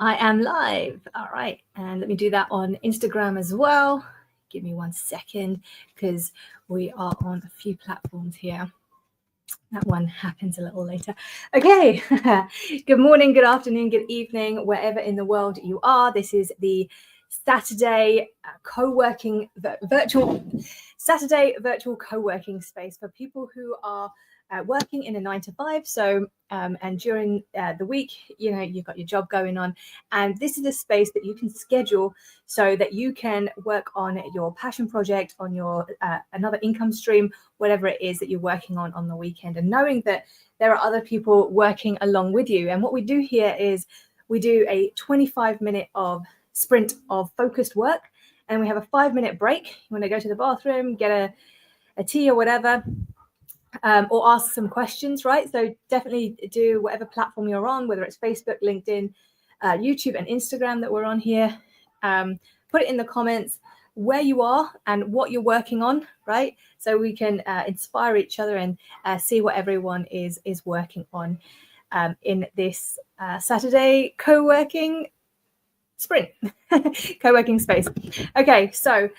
I am live. All right. And let me do that on Instagram as well. Give me 1 second because we are on a few platforms here. That one happens a little later. Okay. Good morning, good afternoon, good evening, wherever in the world you are. This is the Saturday co-working virtual co-working space for people who are working in a 9 to 5. So and during the week, you know, you've got your job going on, and this is a space that you can schedule so that you can work on your passion project, on your another income stream, whatever it is that you're working on the weekend, and knowing that there are other people working along with you. And what we do here is we do a 25-minute of sprint of focused work, and we have a 5-minute break. You want to go to the bathroom, get a tea or whatever, or ask some questions, right? So definitely do whatever platform you're on, whether it's Facebook, LinkedIn, YouTube, and Instagram that we're on here. Put it in the comments where you are and what you're working on, right? So we can inspire each other and see what everyone is working on in this Saturday co-working sprint, co-working space. Okay, so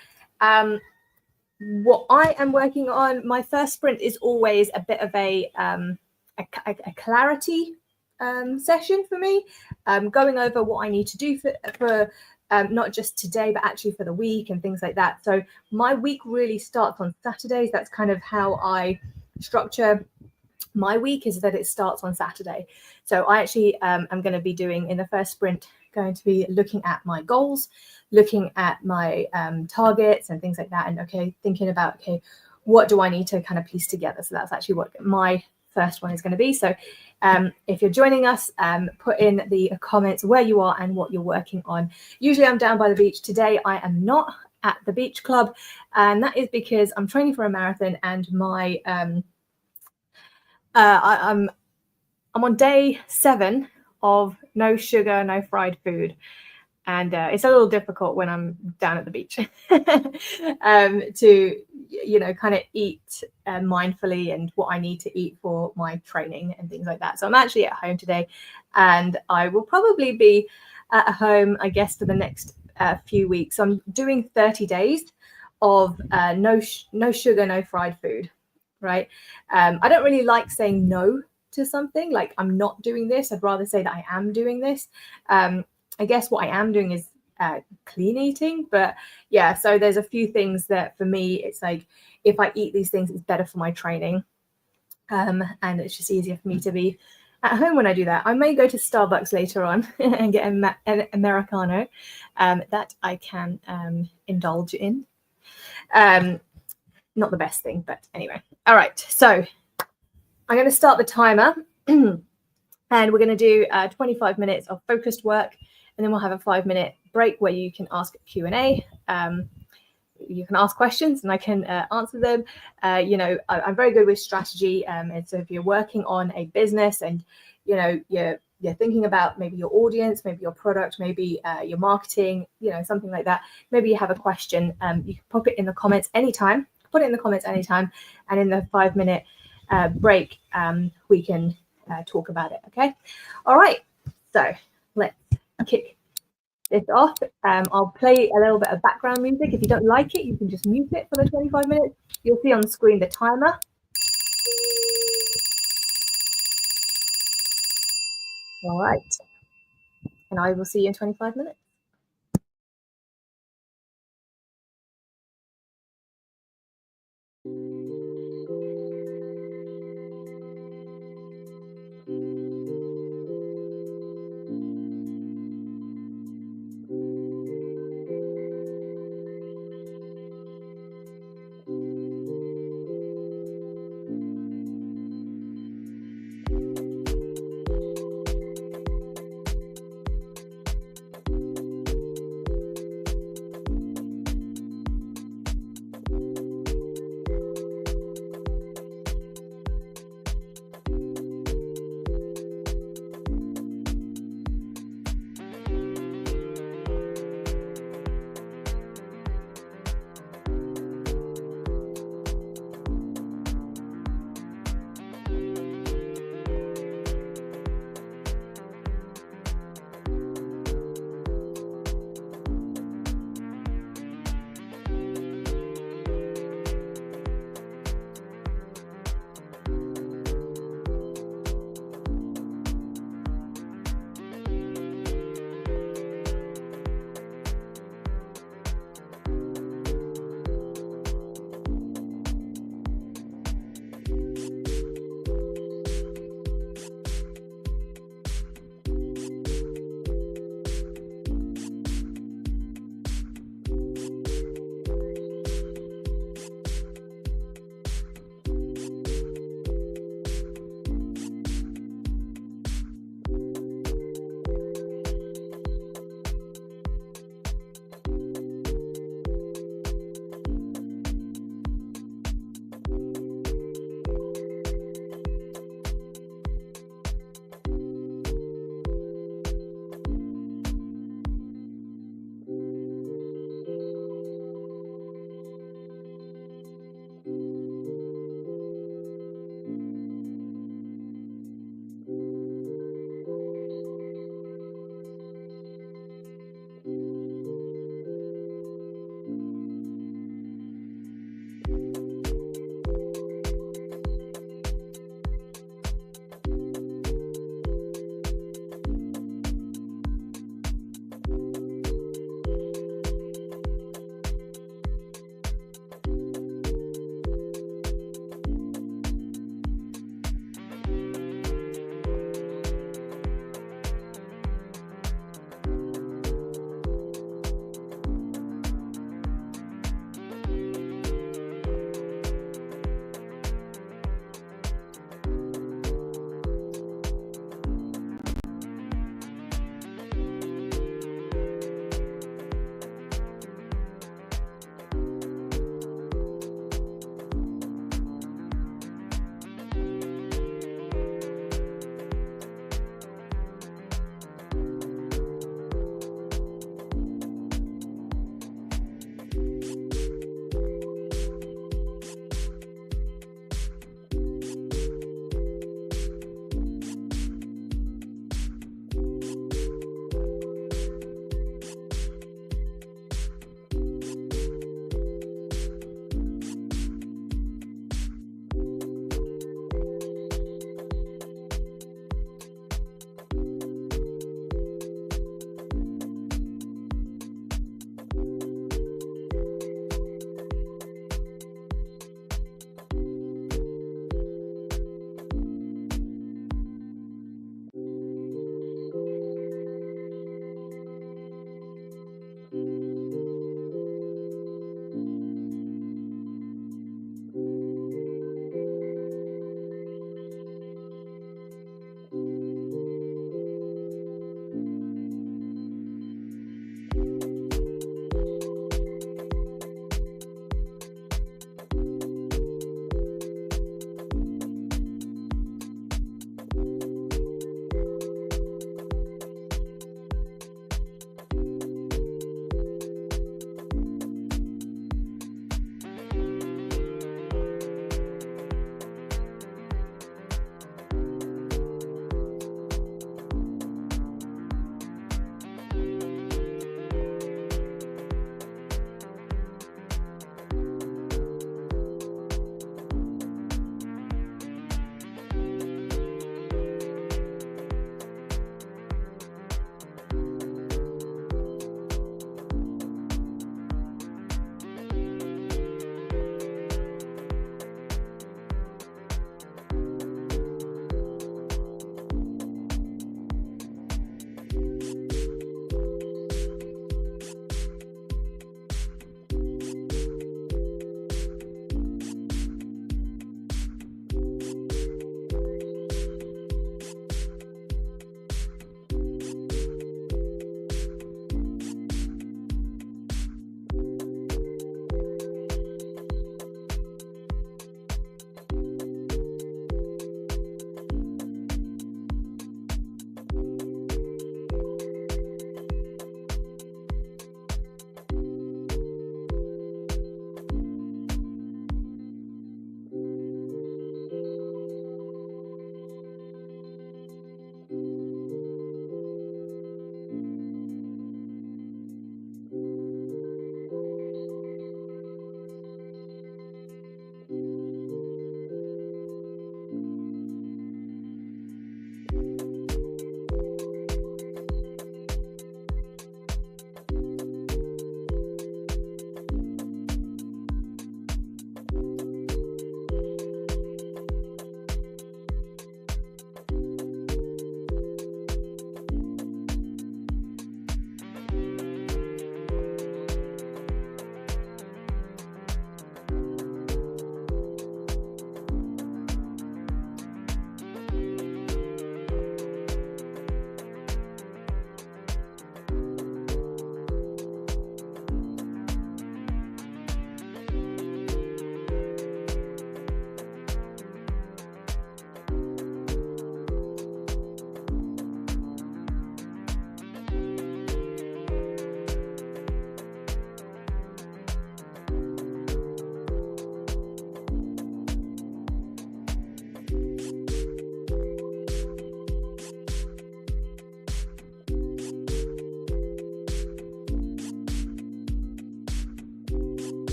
what I am working on, my first sprint is always a bit of a clarity session for me, going over what I need to do for not just today, but actually for the week and things like that. So my week really starts on Saturdays. That's kind of how I structure my week, is that it starts on Saturday. So I actually am going to be doing, in the first sprint, going to be looking at my goals, looking at my targets and things like that, and thinking about, what do I need to kind of piece together? So that's actually what my first one is going to be. So if you're joining us, put in the comments where you are and what you're working on. Usually I'm down by the beach. Today I am not at the beach club, and that is because I'm training for a marathon, and my I'm on day 7 of no sugar, no fried food. And it's a little difficult when I'm down at the beach to, kind of eat mindfully and what I need to eat for my training and things like that. So I'm actually at home today, and I will probably be at home, I guess, for the next few weeks. So I'm doing 30 days of no sugar, no fried food, right? I don't really like saying no to something, like I'm not doing this. I'd rather say that I am doing this. I guess what I am doing is clean eating, but yeah, so there's a few things that for me, it's like, if I eat these things, it's better for my training. And it's just easier for me to be at home when I do that. I may go to Starbucks later on and get an Americano that I can indulge in. Not the best thing, but anyway. All right, so I'm going to start the timer and we're going to do 25 minutes of focused work, and then we'll have a 5-minute break where you can ask Q&A. You can ask questions and I can answer them. I'm very good with strategy. And so if you're working on a business and, you're thinking about maybe your audience, maybe your product, maybe your marketing, something like that, maybe you have a question, you can pop it in the comments anytime. Put it in the comments anytime. And in the 5-minute break, we can talk about it. Okay. All right. So let's kick this off. I'll play a little bit of background music. If you don't like it, you can just mute it for the 25 minutes. You'll see on the screen the timer. All right. And I will see you in 25 minutes.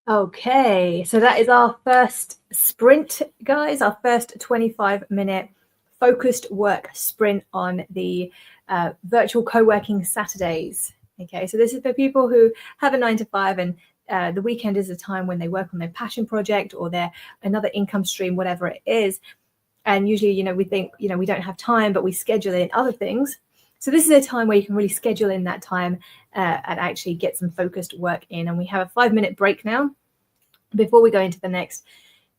Okay, so that is our first sprint, guys, our first 25-minute focused work sprint on the virtual co-working Saturdays. Okay, so this is for people who have a 9 to 5 and the weekend is a time when they work on their passion project or their another income stream, whatever it is. And usually, we think, we don't have time, but we schedule in other things. So this is a time where you can really schedule in that time and actually get some focused work in. And we have a 5-minute break now before we go into the next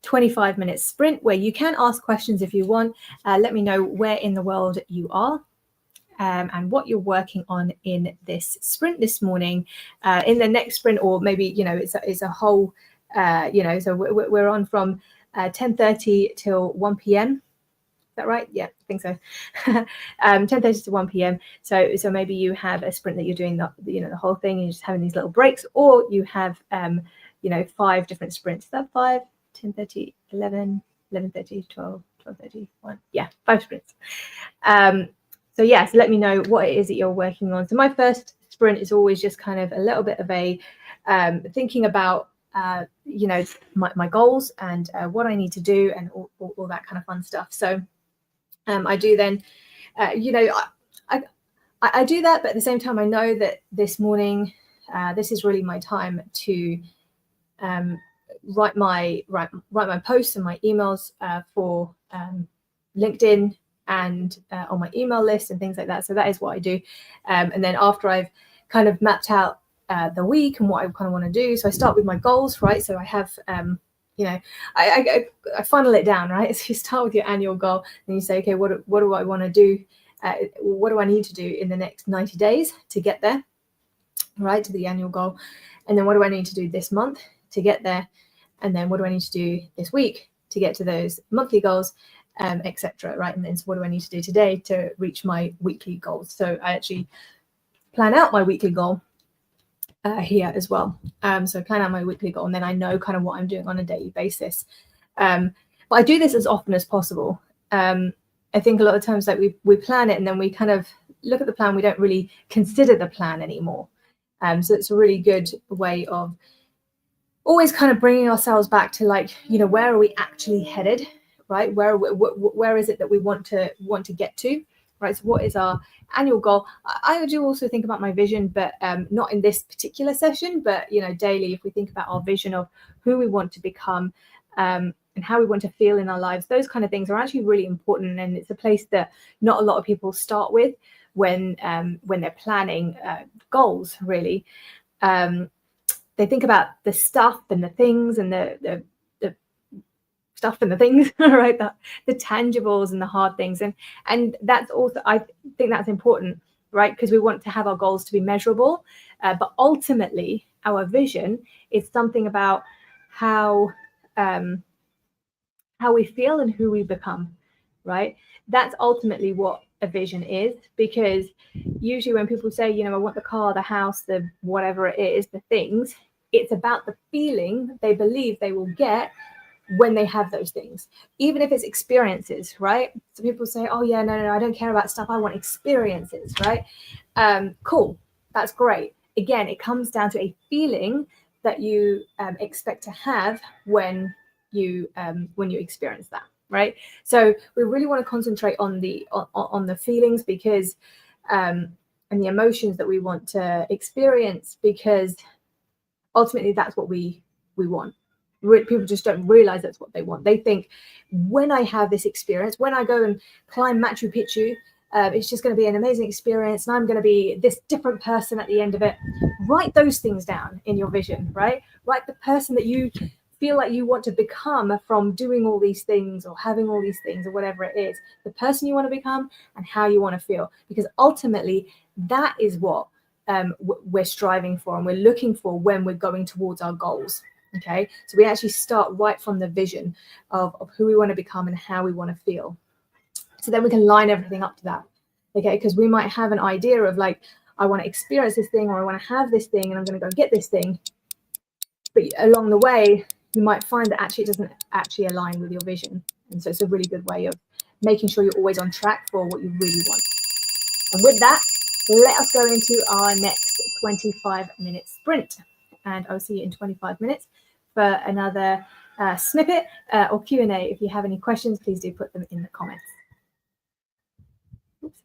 25-minute sprint, where you can ask questions if you want. Let me know where in the world you are and what you're working on in this sprint this morning. In the next sprint, or maybe, it's a whole, so we're on from 10:30 till 1 p.m. Is that right? Yeah, I think so. 10:30 to 1 p.m. So maybe you have a sprint that you're doing the whole thing and you're just having these little breaks, or you have 5 different sprints. Is that 5? 10:30, 11, 11:30, 12, 12:30, 1. Yeah, 5 sprints. So let me know what it is that you're working on. So my first sprint is always just kind of a little bit of a thinking about my goals and what I need to do and all that kind of fun stuff. So I do then, I do that, but at the same time, I know that this morning, this is really my time to write my posts and my emails for LinkedIn and on my email list and things like that. So that is what I do. And then after I've kind of mapped out the week and what I kind of want to do, so I start with my goals, right? So I have I funnel it down, right? So you start with your annual goal and you say, okay, what do I want to do? What do I need to do in the next 90 days to get there, right, to the annual goal? And then what do I need to do this month to get there? And then what do I need to do this week to get to those monthly goals, etc., right? And then so what do I need to do today to reach my weekly goals? So I actually plan out my weekly goal here as well. So plan out my weekly goal, and then I know kind of what I'm doing on a daily basis. But I do this as often as possible. I think a lot of times that we plan it and then we kind of look at the plan, we don't really consider the plan anymore. So it's a really good way of always kind of bringing ourselves back to, like, where are we actually headed, right? Where is it that we want to get to, right? So what is our annual goal? I do also think about my vision, but not in this particular session, but daily, if we think about our vision of who we want to become and how we want to feel in our lives, those kind of things are actually really important. And it's a place that not a lot of people start with when they're planning goals, really. They think about the stuff and the things and the stuff and the things, right? The tangibles and the hard things. And that's also, I think that's important, right? Because we want to have our goals to be measurable. But ultimately, our vision is something about how we feel and who we become, right? That's ultimately what a vision is, because usually when people say, I want the car, the house, the whatever it is, the things, it's about the feeling they believe they will get when they have those things, even if it's experiences, right? So people say, oh yeah, no, I don't care about stuff, I want experiences, right? Cool, that's great. Again, it comes down to a feeling that you expect to have when you experience that, right? So we really want to concentrate on the feelings, because and the emotions that we want to experience, because ultimately that's what we want. People just don't realize that's what they want. They think, when I have this experience, when I go and climb Machu Picchu, it's just going to be an amazing experience and I'm going to be this different person at the end of it. Write those things down in your vision, right? Write the person that you feel like you want to become from doing all these things or having all these things or whatever it is, the person you want to become and how you want to feel, because ultimately that is what we're striving for and we're looking for when we're going towards our goals. Okay, so we actually start right from the vision of who we want to become and how we want to feel. So then we can line everything up to that. Okay, because we might have an idea of, like, I want to experience this thing, or I want to have this thing and I'm going to go get this thing. But along the way, you might find that actually it doesn't actually align with your vision. And so it's a really good way of making sure you're always on track for what you really want. And with that, let us go into our next 25-minute sprint. And I'll see you in 25 minutes for another snippet or Q&A. If you have any questions, please do put them in the comments. Oops.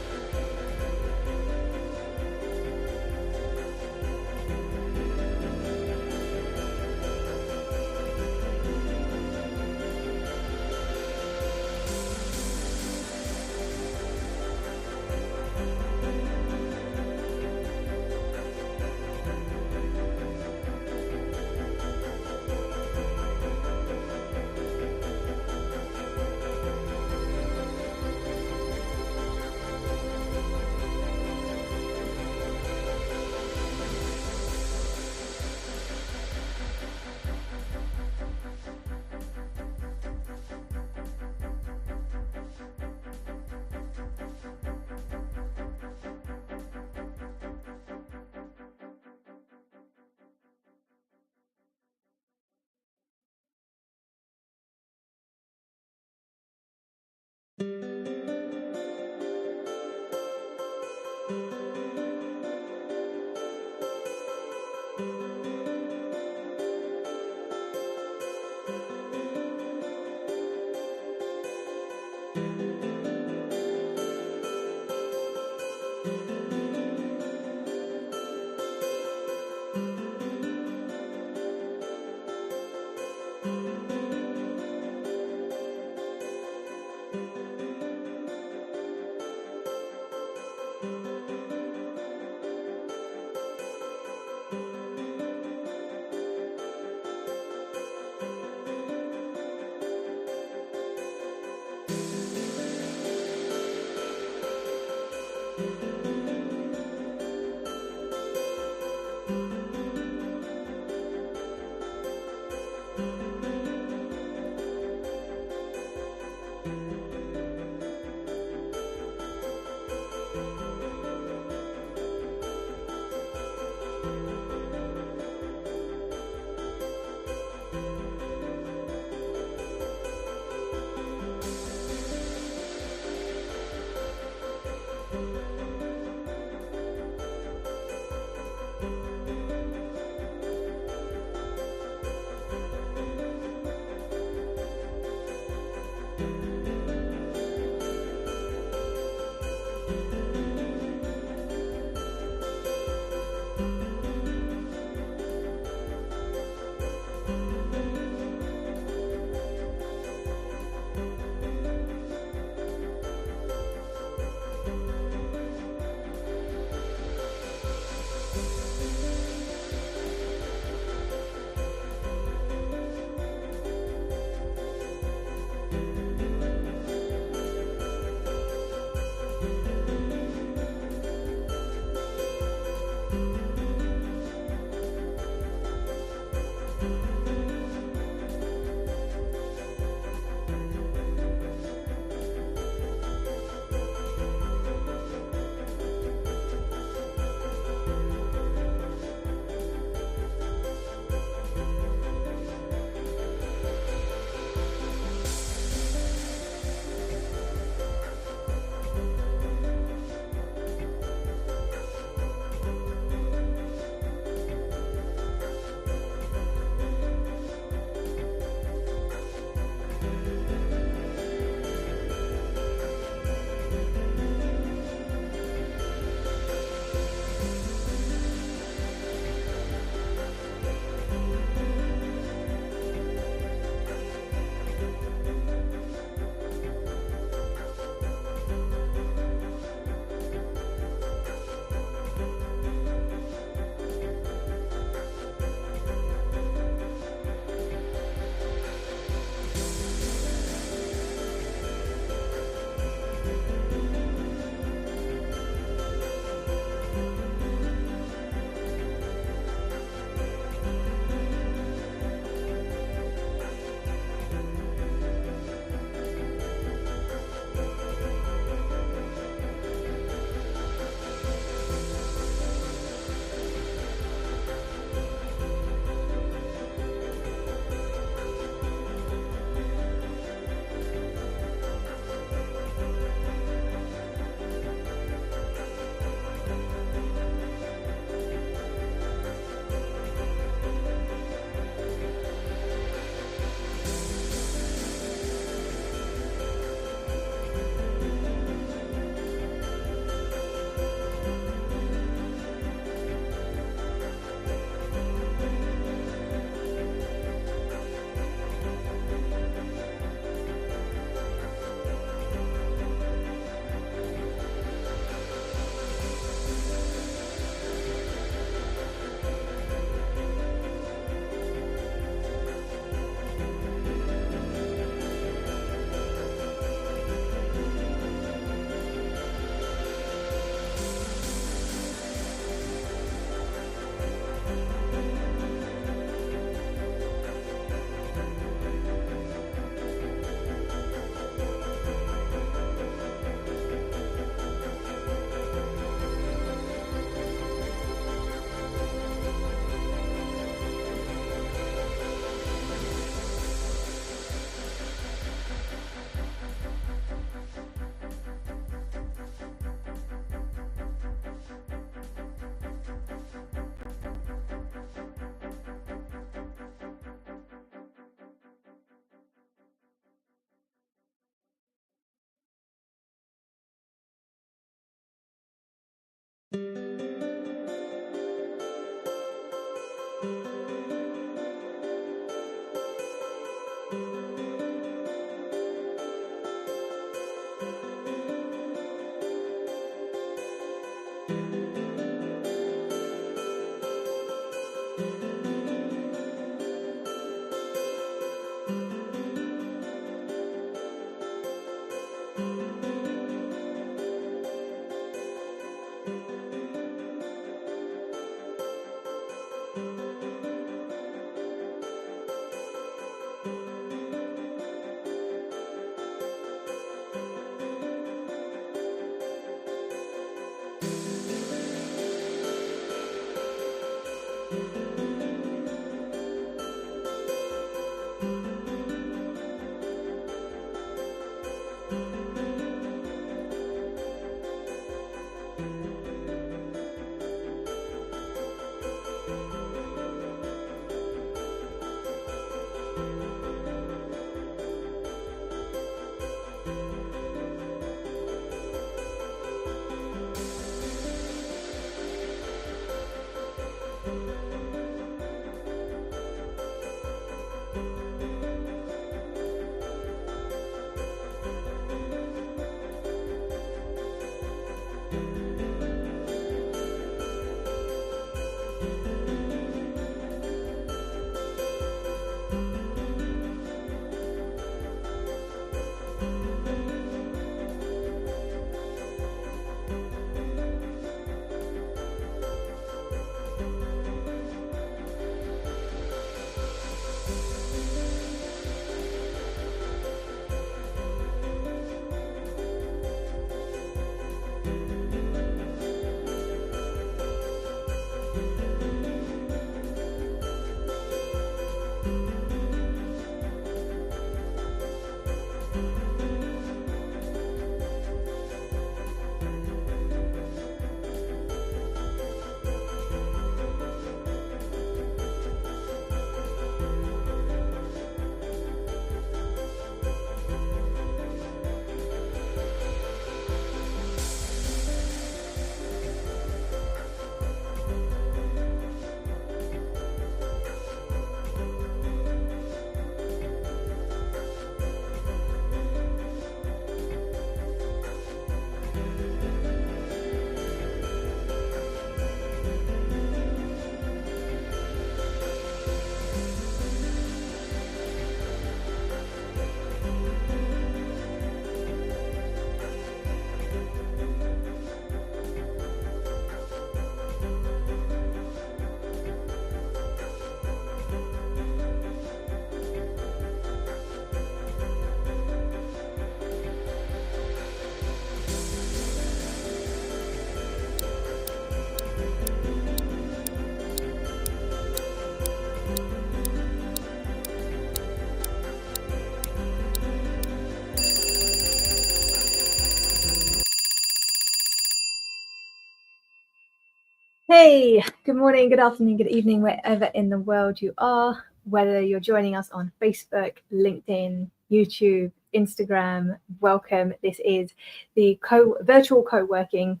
Hey, good morning, good afternoon, good evening, wherever in the world you are, whether you're joining us on Facebook, LinkedIn, YouTube, Instagram, welcome. This is the virtual co-working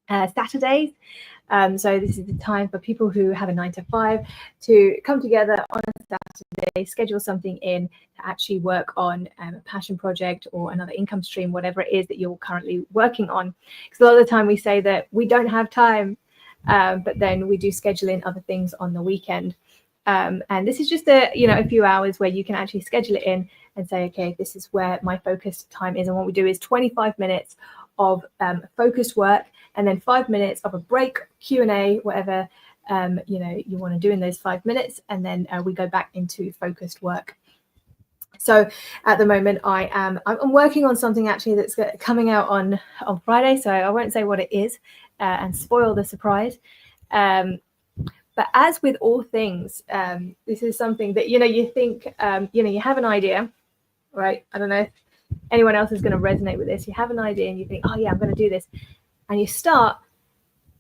Saturdays. So this is the time for people who have a 9 to 5 to come together on a Saturday, schedule something in to actually work on a passion project or another income stream, whatever it is that you're currently working on. Because a lot of the time we say that we don't have time, but then we do schedule in other things on the weekend. And this is just a few hours where you can actually schedule it in and say, okay, this is where my focused time is. And what we do is 25 minutes of focused work, and then 5 minutes of a break, Q&A, whatever you want to do in those 5 minutes, and then we go back into focused work. So at the moment I'm working on something actually that's coming out on Friday, so I won't say what it is and spoil the surprise. But as with all things, this is something that you think you have an idea, right? I don't know if anyone else is going to resonate with this. You have an idea and you think, oh yeah, I'm going to do this, and you start,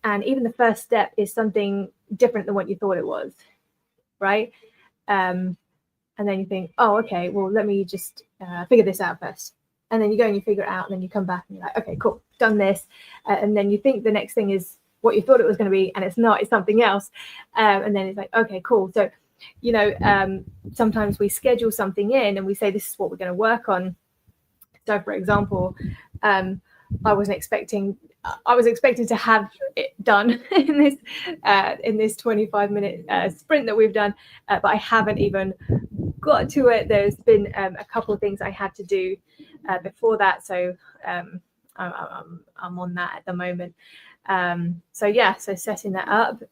and even the first step is something different than what you thought it was, right? And then you think, oh, okay, well, let me just figure this out first. And then you go and you figure it out, and then you come back and you're like, okay, cool, done this. And then you think the next thing is what you thought it was going to be, and it's not, it's something else. And then it's like, okay, cool. So, sometimes we schedule something in and we say, this is what we're going to work on. So, for example, I was expecting to have it done in this 25-minute sprint that we've done, but I haven't even got to it. There's been a couple of things I had to do before that, so I'm on that at the moment. So setting that up.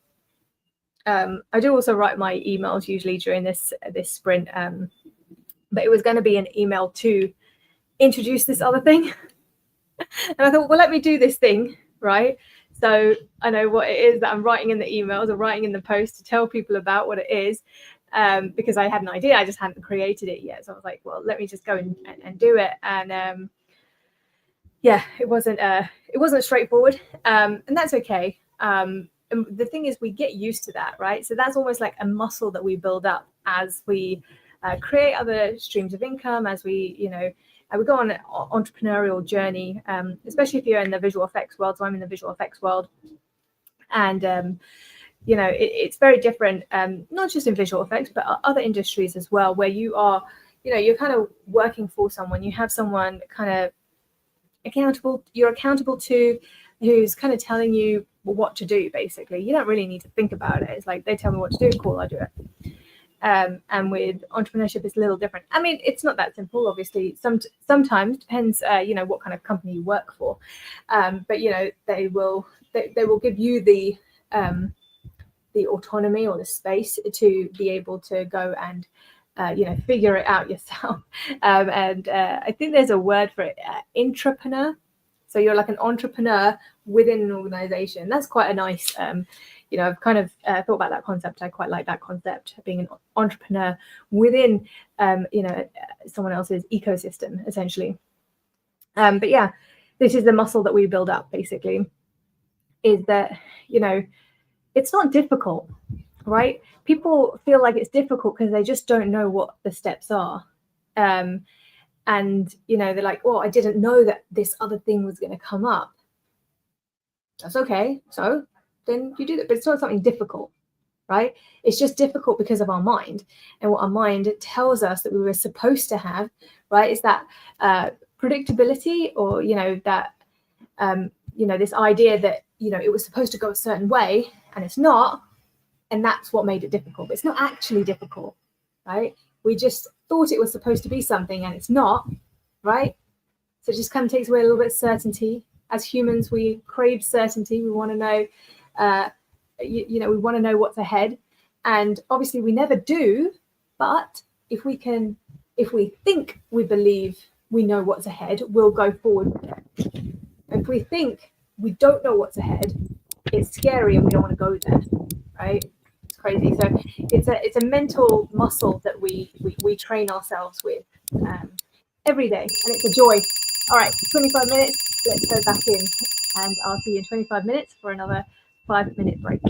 I do also write my emails usually during this sprint, but it was going to be an email to introduce this other thing. And I thought, well, let me do this thing, right? So I know what it is that I'm writing in the emails or writing in the post to tell people about what it is, because I had an idea, I just hadn't created it yet. So I was like, well, let me just go and do it. And it wasn't straightforward, and that's okay. And the thing is, we get used to that, right? So that's almost like a muscle that we build up as we create other streams of income, as we we go on an entrepreneurial journey, especially if you're in the visual effects world. So I'm in the visual effects world, and it's very different, not just in visual effects, but other industries as well, where you are, you're kind of working for someone. You have someone kind of you're accountable to, who's kind of telling you what to do. Basically, you don't really need to think about it. It's like they tell me what to do, cool, I do it. And with entrepreneurship, it's a little different. I mean, it's not that simple, obviously. Sometimes depends, what kind of company you work for. But they will give you the autonomy or the space to be able to go and figure it out yourself. And I think there's a word for it, intrapreneur. So you're like an entrepreneur within an organization. That's quite a nice. I've kind of thought about that concept. I quite like that concept, being an entrepreneur within, someone else's ecosystem, essentially. But yeah, this is the muscle that we build up, basically, is that, it's not difficult, right? People feel like it's difficult because they just don't know what the steps are. And, they're like, oh, I didn't know that this other thing was going to come up. That's okay. So then you do that, but it's not something difficult, right? It's just difficult because of our mind, and what our mind tells us that we were supposed to have, right? Is that predictability, or that this idea that it was supposed to go a certain way, and it's not, and that's what made it difficult. But it's not actually difficult, right? We just thought it was supposed to be something, and it's not, right? So it just kind of takes away a little bit of certainty. As humans, we crave certainty. We want to know. We want to know what's ahead, and obviously we never do. But if we think we believe we know what's ahead, we'll go forward with it. If we think we don't know what's ahead, it's scary and we don't want to go there, right? It's crazy. So it's a mental muscle that we train ourselves with every day, and it's a joy. All right, 25 minutes. Let's go back in, and I'll see you in 25 minutes for another 5-minute break.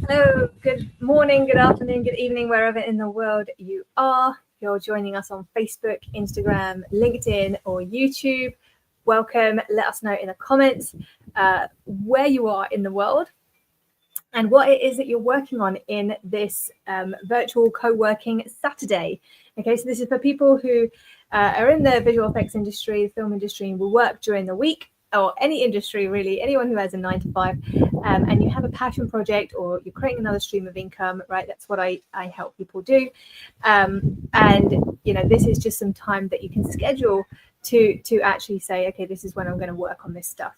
Hello, good morning, good afternoon, good evening, wherever in the world you are. If you're joining us on Facebook, Instagram, LinkedIn, or YouTube, welcome. Let us know in the comments where you are in the world and what it is that you're working on in this virtual co-working Saturday. Okay, so this is for people who are in the visual effects industry, the film industry, and will work during the week, or any industry really, anyone who has a 9 to 5, and you have a passion project or you're creating another stream of income, right? That's what I help people do. And you know, this is just some time that you can schedule to actually say, okay, this is when I'm going to work on this stuff.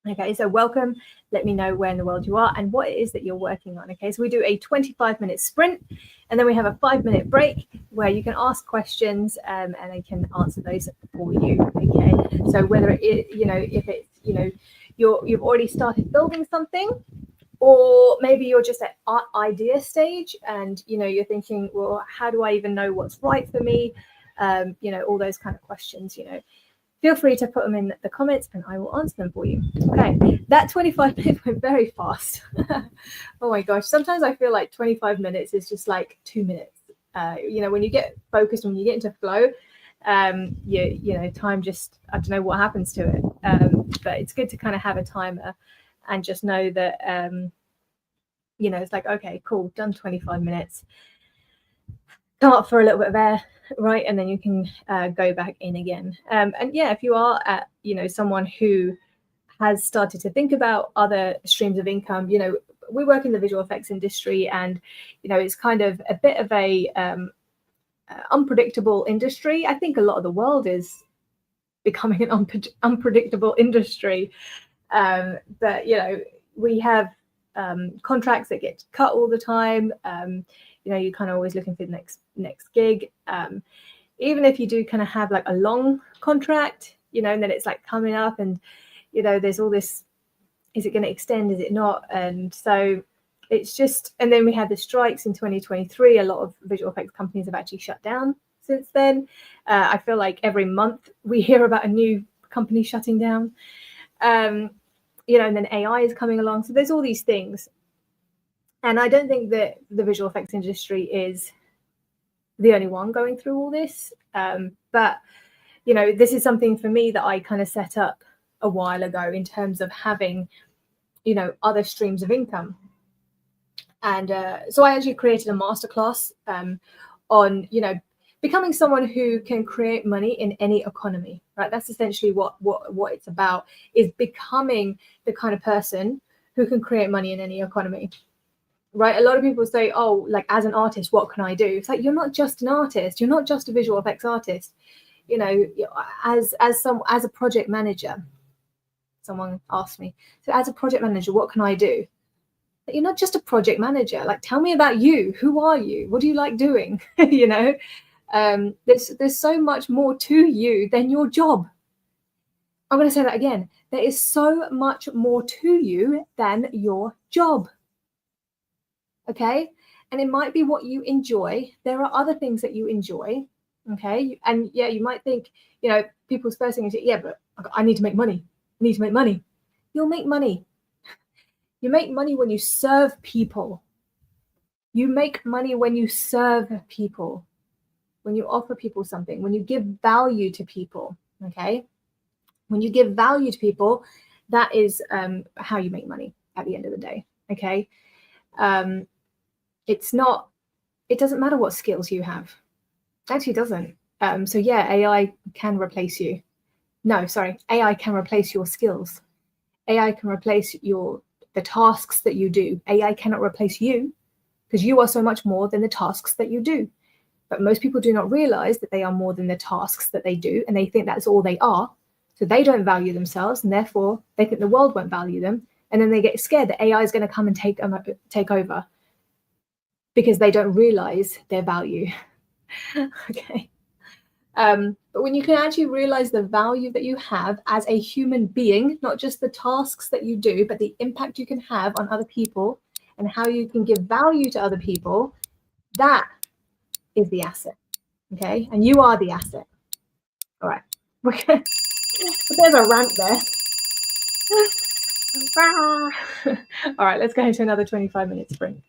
Okay, so welcome. Let me know where in the world you are and what it is that you're working on. Okay, so we do a 25-minute sprint, and then we have a 5-minute break where you can ask questions and I can answer those for you. Okay, so whether it, you know, if it's, you know, you've already started building something, or maybe you're just at idea stage and, you know, you're thinking, well, how do I even know what's right for me? You know, all those kind of questions, you know. Feel free to put them in the comments and I will answer them for you. Okay, that 25 minutes went very fast. Oh my gosh, sometimes I feel like 25 minutes is just like 2 minutes. You know, when you get focused, when you get into flow, you know, time just, I don't know what happens to it. But it's good to kind of have a timer and just know that, you know, it's like, okay, cool, done 25 minutes. Come up for a little bit of air, right, and then you can go back in again. And yeah, if you are you know, someone who has started to think about other streams of income, you know, we work in the visual effects industry, and you know, it's kind of a bit of a unpredictable industry. I think a lot of the world is becoming an unpredictable industry. But you know, we have contracts that get cut all the time. You know, you're kind of always looking for the next gig. Even if you do kind of have like a long contract, you know, and then it's like coming up and, you know, there's all this, is it going to extend? Is it not? And so it's just, and then we had the strikes in 2023. A lot of visual effects companies have actually shut down since then. I feel like every month we hear about a new company shutting down. You know, and then AI is coming along. So there's all these things. And I don't think that the visual effects industry is the only one going through all this. But, you know, this is something for me that I kind of set up a while ago in terms of having, you know, other streams of income. And so I actually created a masterclass on, you know, becoming someone who can create money in any economy, right? That's essentially what it's about, is becoming the kind of person who can create money in any economy. Right, a lot of people say, oh, like, as an artist, what can I do? It's like, you're not just an artist, you're not just a visual effects artist. You know, as a project manager, someone asked me, so as a project manager, what can I do? But you're not just a project manager. Like, tell me about you. Who are you? What do you like doing? You know, there's so much more to you than your job. I'm going to say that again. There is so much more to you than your job. Okay. And it might be what you enjoy. There are other things that you enjoy. Okay. And yeah, you might think, you know, people's first thing is, yeah, but I need to make money. I need to make money. You'll make money. You make money when you serve people. You make money when you serve people, when you offer people something, when you give value to people. Okay. When you give value to people, that is how you make money at the end of the day. Okay. It doesn't matter what skills you have. It actually doesn't. So yeah, AI can replace you. No, sorry. AI can replace your skills. AI can replace the tasks that you do. AI cannot replace you because you are so much more than the tasks that you do. But most people do not realize that they are more than the tasks that they do, and they think that's all they are. So they don't value themselves, and therefore they think the world won't value them. And then they get scared that AI is going to come and take over because they don't realize their value. Okay. But when you can actually realize the value that you have as a human being, not just the tasks that you do, but the impact you can have on other people and how you can give value to other people, that is the asset. Okay. And you are the asset. All right. We're going a bit of a rant there. All right. Let's go into another 25-minute sprint.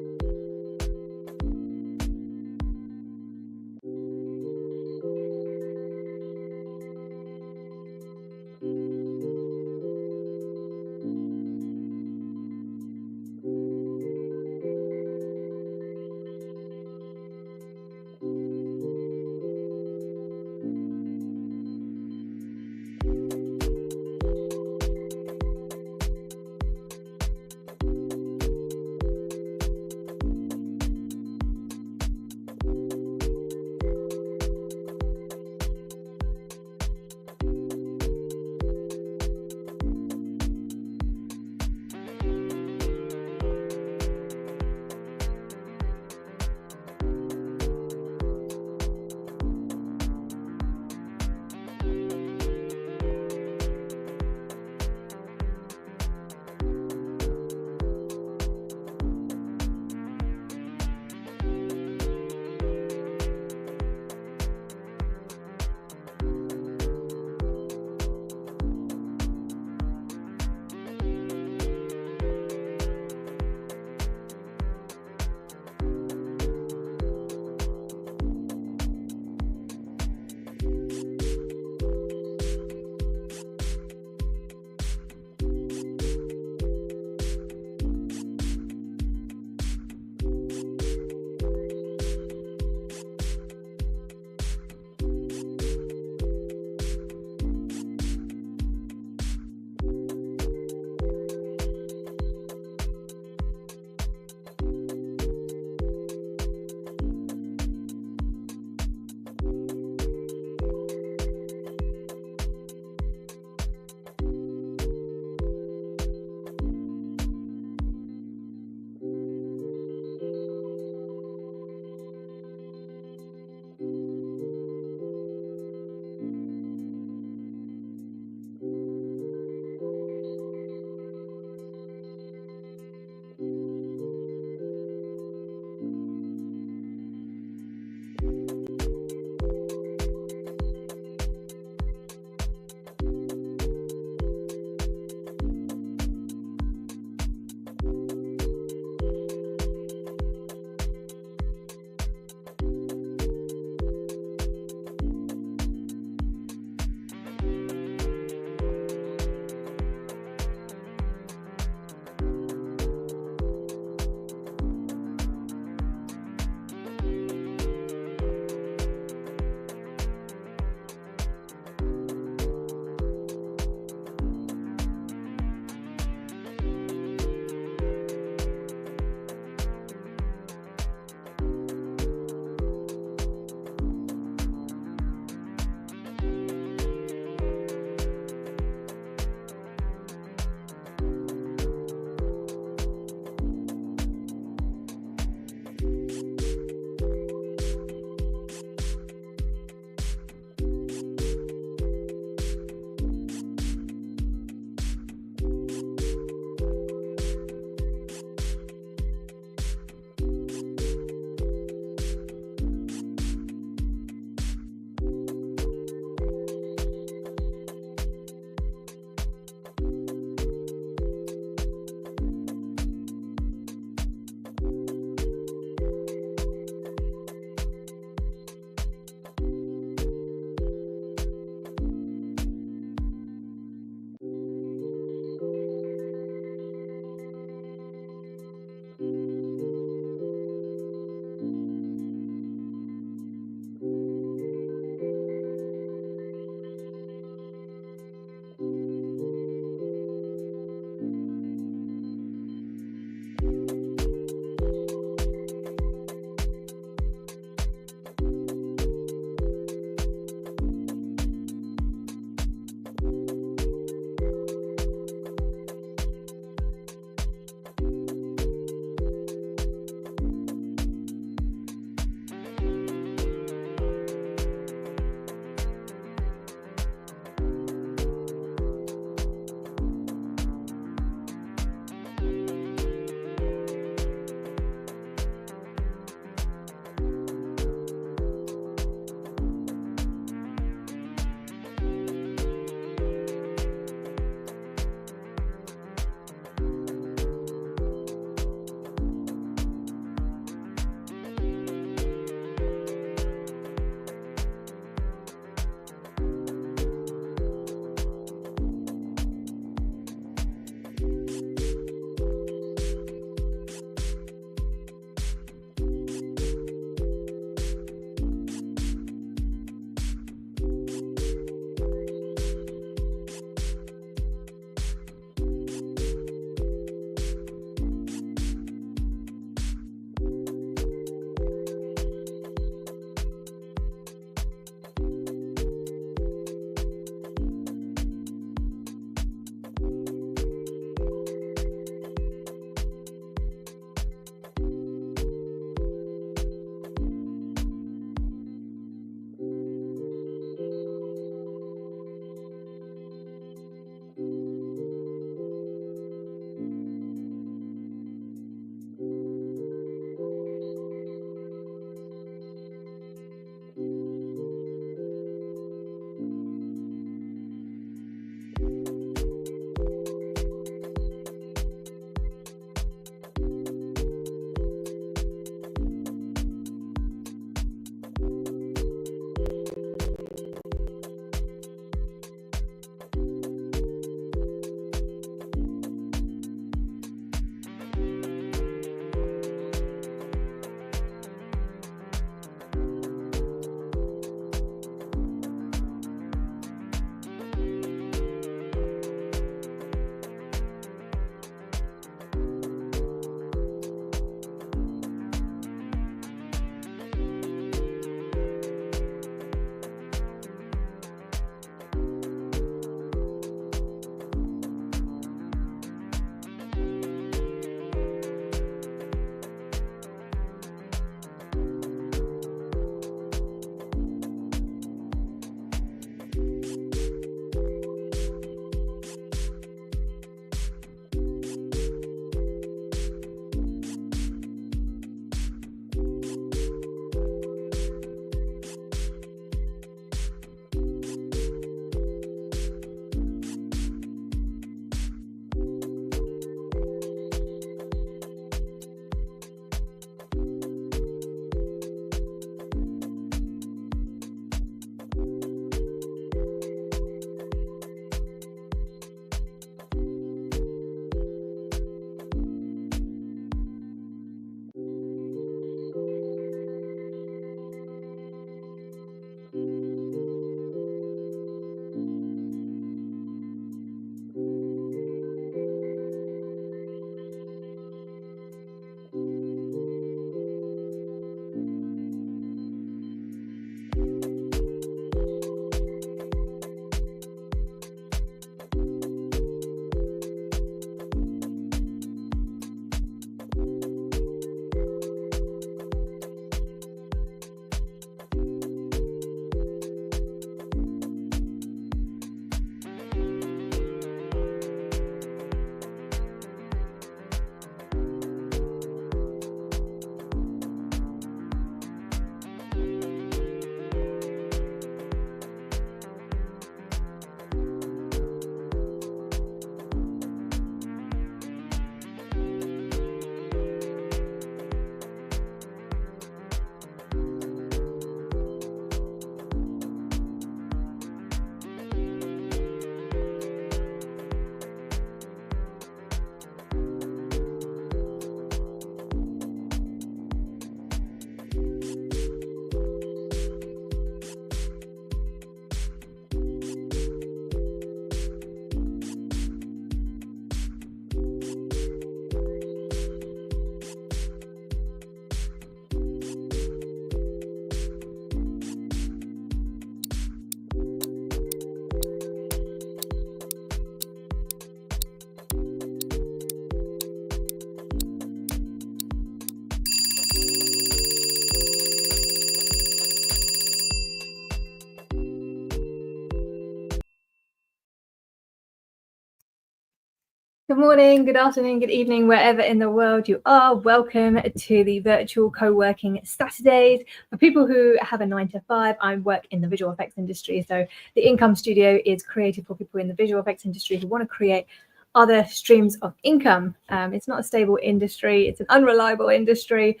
Good morning, good afternoon, good evening, wherever in the world you are. Welcome to the virtual co-working Saturdays. For people who have a 9-to-5, I work in the visual effects industry. So the Income Studio is created for people in the visual effects industry who want to create other streams of income. It's not a stable industry. It's an unreliable industry.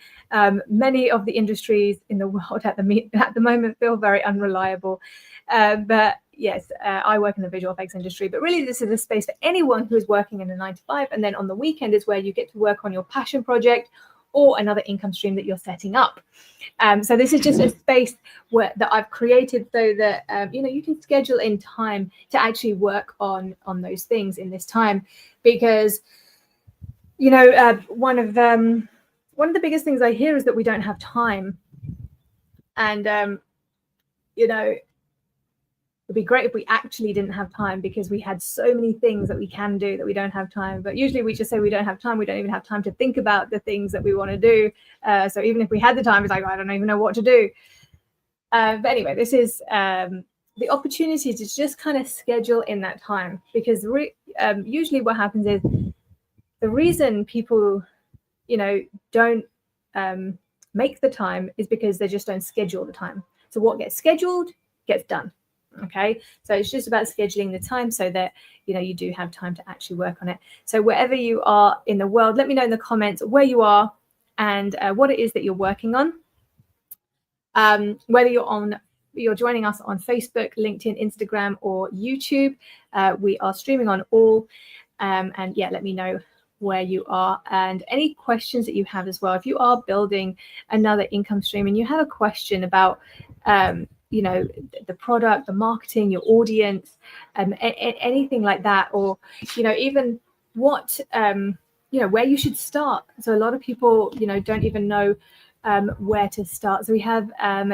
Many of the industries in the world at the moment feel very unreliable. But yes, I work in the visual effects industry, but really this is a space for anyone who is working in a 9-to-5. And then on the weekend is where you get to work on your passion project or another income stream that you're setting up. So this is just a space that I've created so that, you can schedule in time to actually work on those things in this time, because, one of the biggest things I hear is that we don't have time. And, it'd be great if we actually didn't have time, because we had so many things that we can do that we don't have time. But usually we just say we don't have time. We don't even have time to think about the things that we want to do. So even if we had the time, it's like, I don't even know what to do. But anyway, this is the opportunity to just kind of schedule in that time, because usually what happens is the reason people, don't make the time is because they just don't schedule the time. So what gets scheduled gets done. Okay, so it's just about scheduling the time so that you do have time to actually work on it. So wherever you are in the world, let me know in the comments where you are and what it is that you're working on. Whether you're joining us on Facebook, LinkedIn, Instagram, or YouTube, we are streaming on all. And yeah, let me know where you are and any questions that you have as well. If you are building another income stream and you have a question about the product, the marketing, your audience, anything like that, or even what where you should start. So a lot of people don't even know where to start. So we have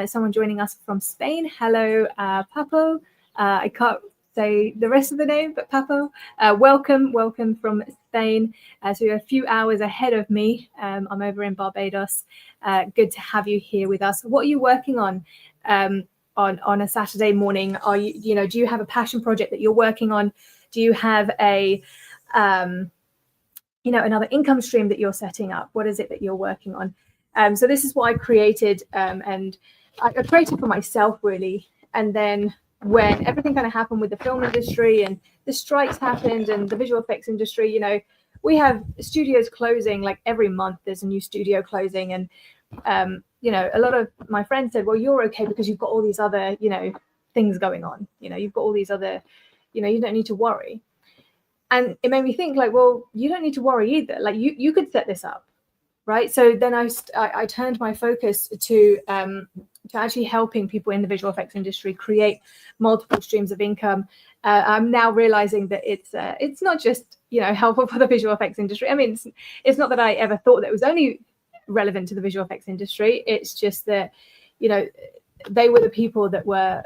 someone joining us from Spain. Hello, Papo. I can't say the rest of the name, but Papo, welcome from Spain. So you're a few hours ahead of me. I'm over in Barbados. Good to have you here with us. What are you working on a Saturday morning? Are you, do you have a passion project that you're working on? Do you have a, another income stream that you're setting up? What is it that you're working on? So this is what I created, and I created for myself, really. And then when everything kind of happened with the film industry and the strikes happened and the visual effects industry, we have studios closing like every month. There's a new studio closing, and a lot of my friends said, well, you're okay because you've got all these other, things going on. You've got all these other, you don't need to worry. And it made me think like, well, you don't need to worry either. Like you could set this up, right? So then I turned my focus to actually helping people in the visual effects industry create multiple streams of income. I'm now realizing that it's not just, helpful for the visual effects industry. I mean, it's not that I ever thought that it was only relevant to the visual effects industry. It's just that they were the people that were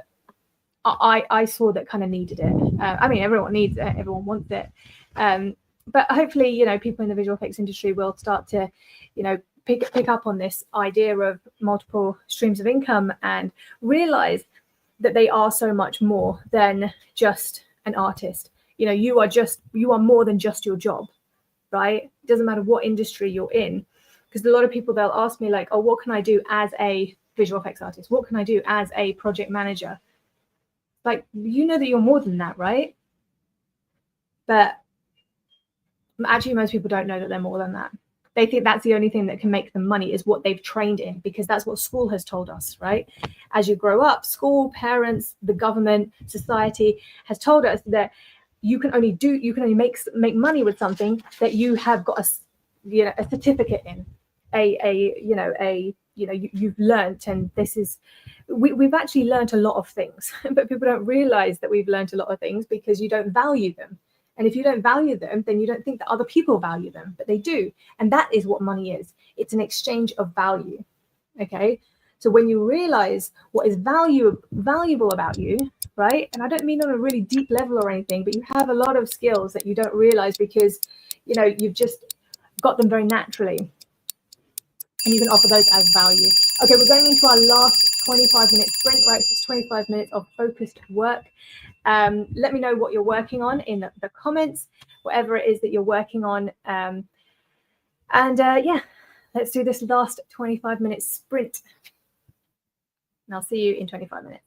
I saw that kind of needed it. I mean, everyone needs it, everyone wants it, but hopefully people in the visual effects industry will start to pick up on this idea of multiple streams of income and realize that they are so much more than just an artist. You are more than just your job, right? It doesn't matter what industry you're in. Because a lot of people, they'll ask me like, oh, what can I do as a visual effects artist? What can I do as a project manager? Like, that you're more than that, right? But actually, most people don't know that they're more than that. They think that's the only thing that can make them money is what they've trained in, because that's what school has told us, right? As you grow up, school, parents, the government, society has told us that you can only make money with something that you have got a certificate in. You've learned, and this is we've actually learned a lot of things, but people don't realize that we've learned a lot of things because you don't value them. And if you don't value them, then you don't think that other people value them, but they do. And that is what money is. It's an exchange of value. Okay, so when you realize what is valuable about you, right? And I don't mean on a really deep level or anything, but you have a lot of skills that you don't realize because you've just got them very naturally, and you can offer those as value. Okay, we're going into our last 25-minute sprint, right? So it's 25 minutes of focused work. Let me know what you're working on in the comments, whatever it is that you're working on. Yeah, let's do this last 25-minute sprint. And I'll see you in 25 minutes.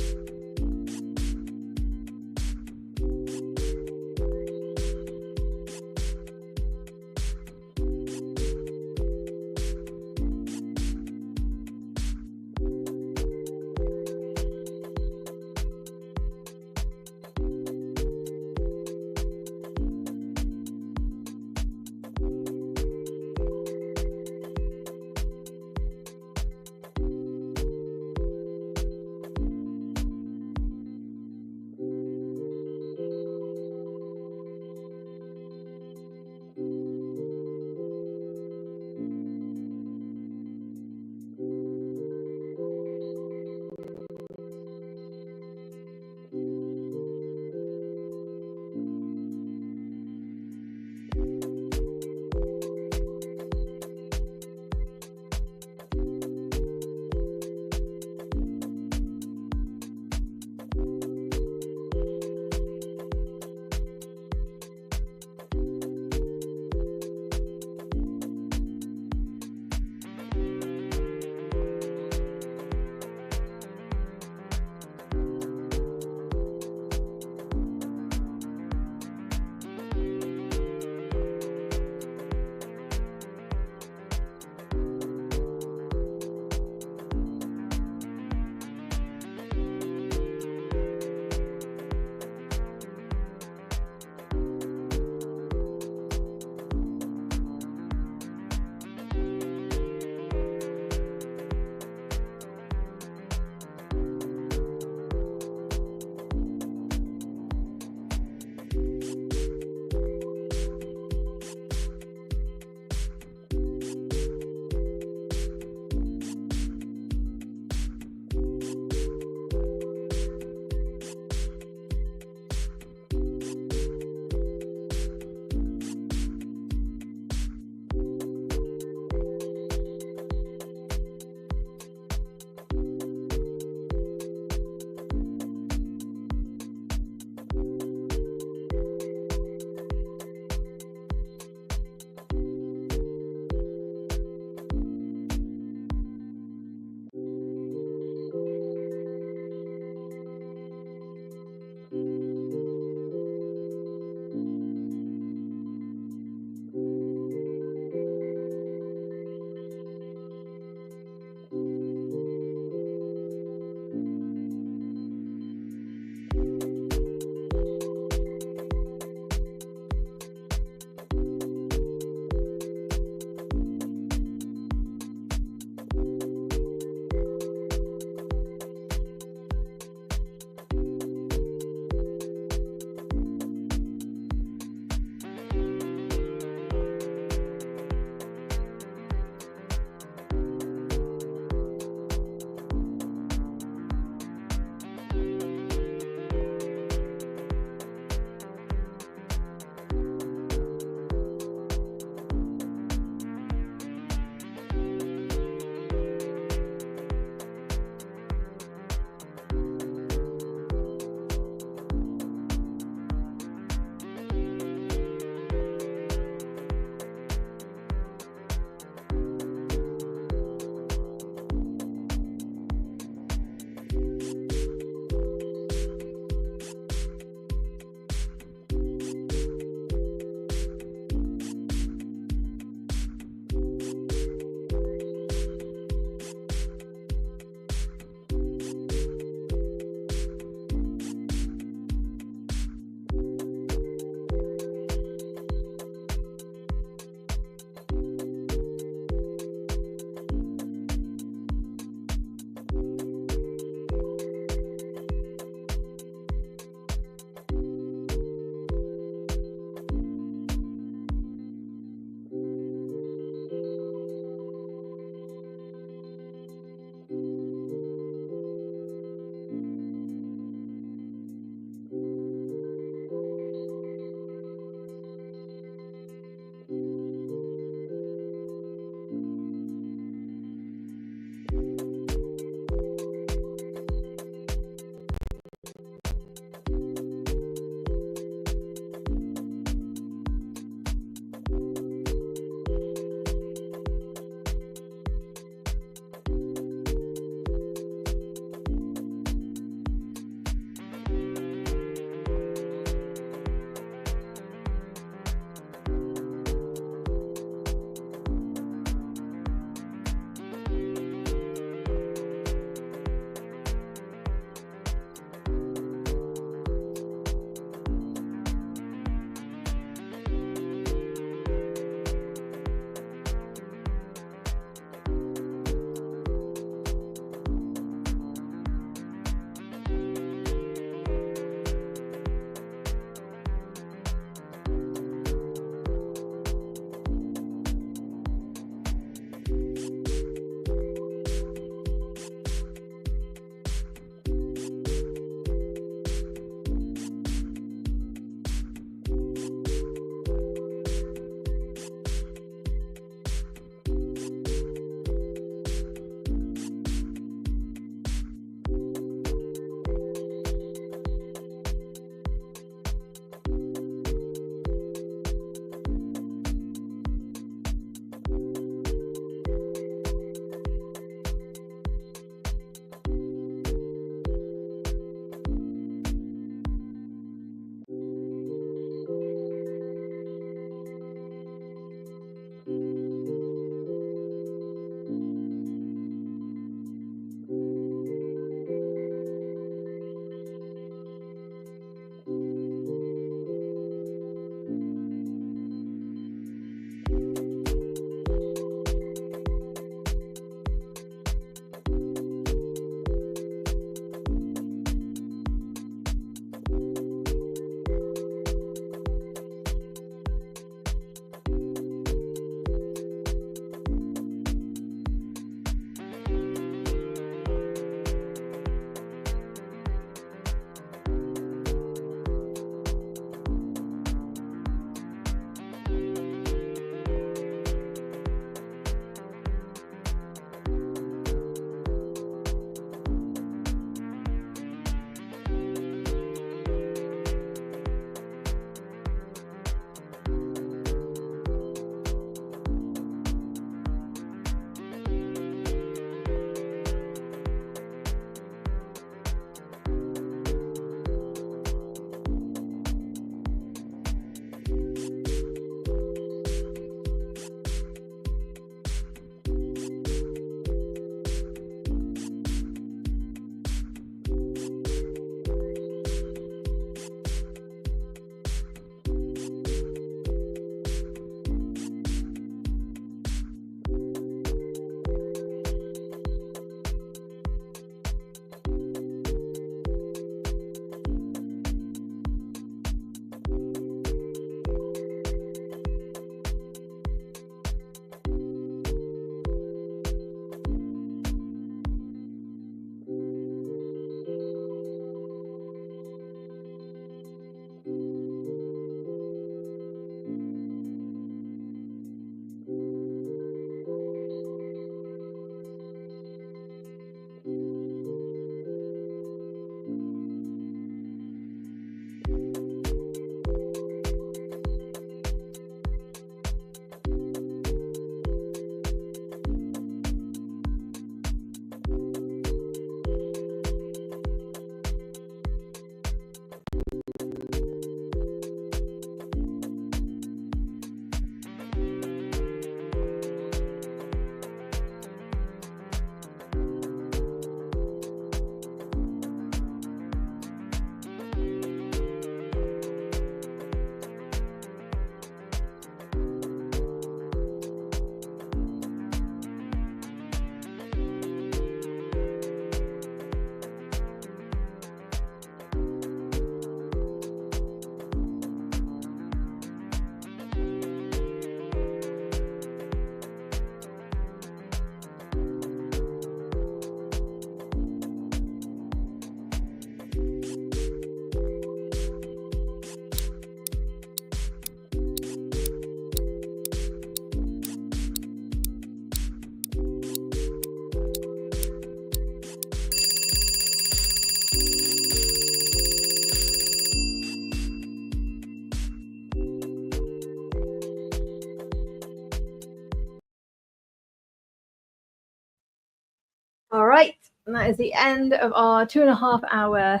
right, and that is the end of our 2.5 hour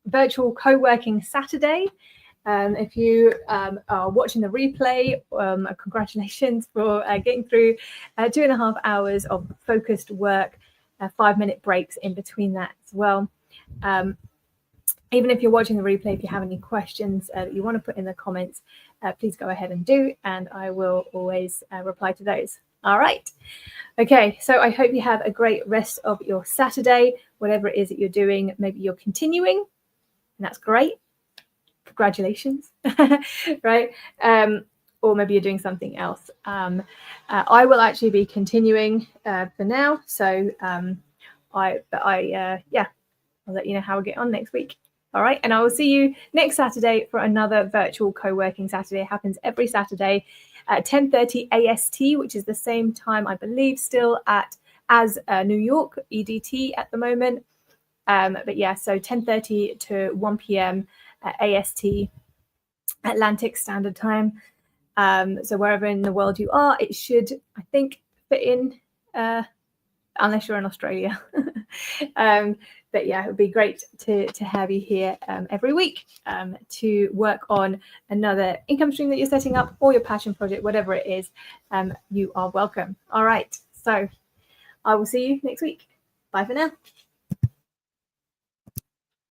virtual co-working Saturday. If you are watching the replay, congratulations for getting through 2.5 hours of focused work, 5-minute breaks in between that as well. Even if you're watching the replay, if you have any questions that you want to put in the comments, please go ahead and do, and I will always reply to those. All right. Okay, so I hope you have a great rest of your Saturday, whatever it is that you're doing. Maybe you're continuing, and that's great. Congratulations, right? Or maybe you're doing something else. I will actually be continuing for now. So I'll let you know how we get on next week. All right, and I will see you next Saturday for another virtual co-working Saturday. It happens every Saturday at 10:30 AST, which is the same time, I believe, still as New York EDT at the moment. But yeah, so 10:30 to 1 p.m. AST, Atlantic Standard Time. So wherever in the world you are, it should, I think, fit in, unless you're in Australia. But yeah, it would be great to have you here every week to work on another income stream that you're setting up, or your passion project, whatever it is. You are welcome. All right, so I will see you next week. Bye for now.